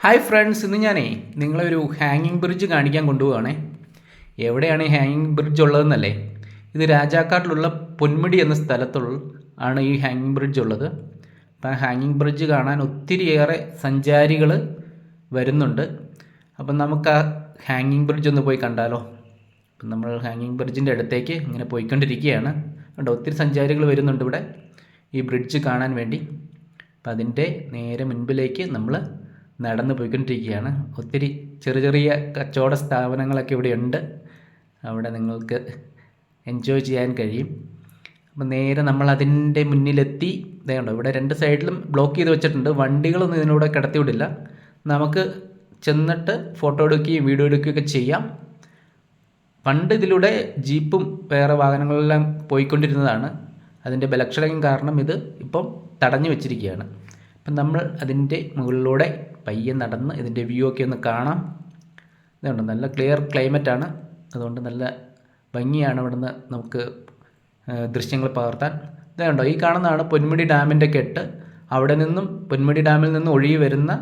Hi friends, ഇന്ന് ഞാനേ നിങ്ങളൊരു ഹാങ്ങിങ് ബ്രിഡ്ജ് കാണിക്കാൻ കൊണ്ടുപോവുകയാണേ. എവിടെയാണ് ഈ ഹാങ്ങിങ് ബ്രിഡ്ജ് ഉള്ളതെന്നല്ലേ? ഇത് രാജാക്കാട്ടിലുള്ള പൊന്മുടി എന്ന സ്ഥലത്തുള്ള ആണ് ഈ ഹാങ്ങിങ് ബ്രിഡ്ജ് ഉള്ളത്. അപ്പം ആ ഹാങ്ങിങ് ബ്രിഡ്ജ് കാണാൻ ഒത്തിരിയേറെ സഞ്ചാരികൾ വരുന്നുണ്ട്. അപ്പം നമുക്ക് ആ ഹാങ്ങിങ് ബ്രിഡ്ജ് ഒന്ന് പോയി കണ്ടാലോ? അപ്പം നമ്മൾ ഹാങ്ങിങ് ബ്രിഡ്ജിൻ്റെ അടുത്തേക്ക് ഇങ്ങനെ പോയിക്കൊണ്ടിരിക്കുകയാണ്. കണ്ടോ, ഒത്തിരി സഞ്ചാരികൾ വരുന്നുണ്ട് ഇവിടെ ഈ ബ്രിഡ്ജ് കാണാൻ വേണ്ടി. അപ്പം അതിൻ്റെ നേരെ മുൻപിലേക്ക് നമ്മൾ നടന്ന് പോയിക്കൊണ്ടിരിക്കുകയാണ്. ഒത്തിരി ചെറിയ ചെറിയ കച്ചവട സ്ഥാപനങ്ങളൊക്കെ ഇവിടെ ഉണ്ട്. അവിടെ നിങ്ങൾക്ക് എൻജോയ് ചെയ്യാൻ കഴിയും. അപ്പം നേരെ നമ്മൾ അതിൻ്റെ മുന്നിലെത്തി. ഇതേണ്ടോ, ഇവിടെ രണ്ട് സൈഡിലും ബ്ലോക്ക് ചെയ്ത് വെച്ചിട്ടുണ്ട്. വണ്ടികളൊന്നും ഇതിലൂടെ കടത്തിവിടില്ല. നമുക്ക് ചെന്നിട്ട് ഫോട്ടോ എടുക്കുകയും വീഡിയോ എടുക്കുകയൊക്കെ ചെയ്യാം. പണ്ട് ഇതിലൂടെ ജീപ്പും വേറെ വാഹനങ്ങളെല്ലാം പോയിക്കൊണ്ടിരുന്നതാണ്. അതിൻ്റെ ബലക്ഷയം കാരണം ഇത് ഇപ്പം തടഞ്ഞു വെച്ചിരിക്കുകയാണ്. അപ്പം നമ്മൾ അതിൻ്റെ മുകളിലൂടെ പയ്യെ നടന്ന് ഇതിൻ്റെ വ്യൂ ഒക്കെ ഒന്ന് കാണാം. ഇതുണ്ട്, നല്ല ക്ലിയർ ക്ലൈമറ്റാണ്. അതുകൊണ്ട് നല്ല ഭംഗിയാണ് ഇവിടുന്ന് നമുക്ക് ദൃശ്യങ്ങൾ പകർത്താൻ. ഇതുണ്ടോ, ഈ കാണുന്നതാണ് പൊന്മുടി ഡാമിൻ്റെ കെട്ട്. അവിടെ നിന്നും പൊന്മുടി ഡാമിൽ നിന്നും ഒഴുകി വരുന്ന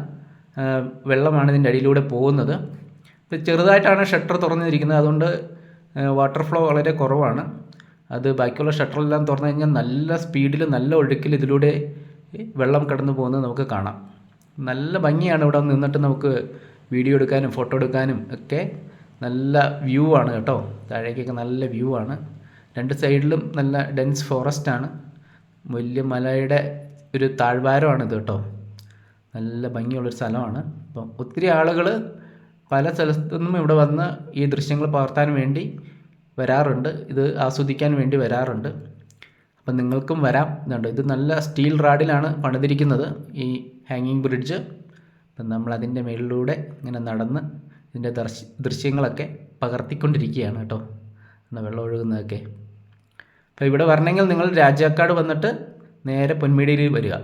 വെള്ളമാണ് ഇതിൻ്റെ അടിയിലൂടെ പോകുന്നത്. ഇപ്പോൾ ചെറുതായിട്ടാണ് ഷട്ടർ തുറന്നിരിക്കുന്നത്. അതുകൊണ്ട് വാട്ടർ ഫ്ലോ വളരെ കുറവാണ്. അത് ബാക്കിയുള്ള ഷട്ടറെല്ലാം തുറന്നു കഴിഞ്ഞാൽ നല്ല സ്പീഡിൽ നല്ല ഒഴുക്കിൽ ഇതിലൂടെ വെള്ളം കടന്നു പോകുന്നത് നമുക്ക് കാണാം. നല്ല ഭംഗിയാണ്. ഇവിടെ നിന്നിട്ട് നമുക്ക് വീഡിയോ എടുക്കാനും ഫോട്ടോ എടുക്കാനും ഒക്കെ നല്ല വ്യൂ ആണ് കേട്ടോ. താഴേക്കൊക്കെ നല്ല വ്യൂ ആണ്. രണ്ട് സൈഡിലും നല്ല ഡെൻസ് ഫോറസ്റ്റാണ്. വലിയ മലയുടെ ഒരു താഴ്വാരമാണിത് കേട്ടോ. നല്ല ഭംഗിയുള്ളൊരു സ്ഥലമാണ്. അപ്പം ഒത്തിരി ആളുകൾ പല സ്ഥലത്തു നിന്നും ഇവിടെ വന്ന് ഈ ദൃശ്യങ്ങൾ പകർത്താൻ വേണ്ടി വരാറുണ്ട്. ഇത് ആസ്വദിക്കാൻ വേണ്ടി വരാറുണ്ട്. അപ്പം നിങ്ങൾക്കും വരാം. ഇതുണ്ട്, ഇത് നല്ല സ്റ്റീൽ റാഡിലാണ് പണിതിരിക്കുന്നത് ഈ ഹാങ്ങിങ് ബ്രിഡ്ജ്. അപ്പം നമ്മളതിൻ്റെ മേളിലൂടെ ഇങ്ങനെ നടന്ന് ഇതിൻ്റെ ദൃശ്യങ്ങളൊക്കെ പകർത്തിക്കൊണ്ടിരിക്കുകയാണ് കേട്ടോ. വെള്ളം ഒഴുകുന്നതൊക്കെ. അപ്പോൾ ഇവിടെ വരണമെങ്കിൽ നിങ്ങൾ രാജാക്കാട് വന്നിട്ട് നേരെ പൊന്മുടിയിൽ വരിക.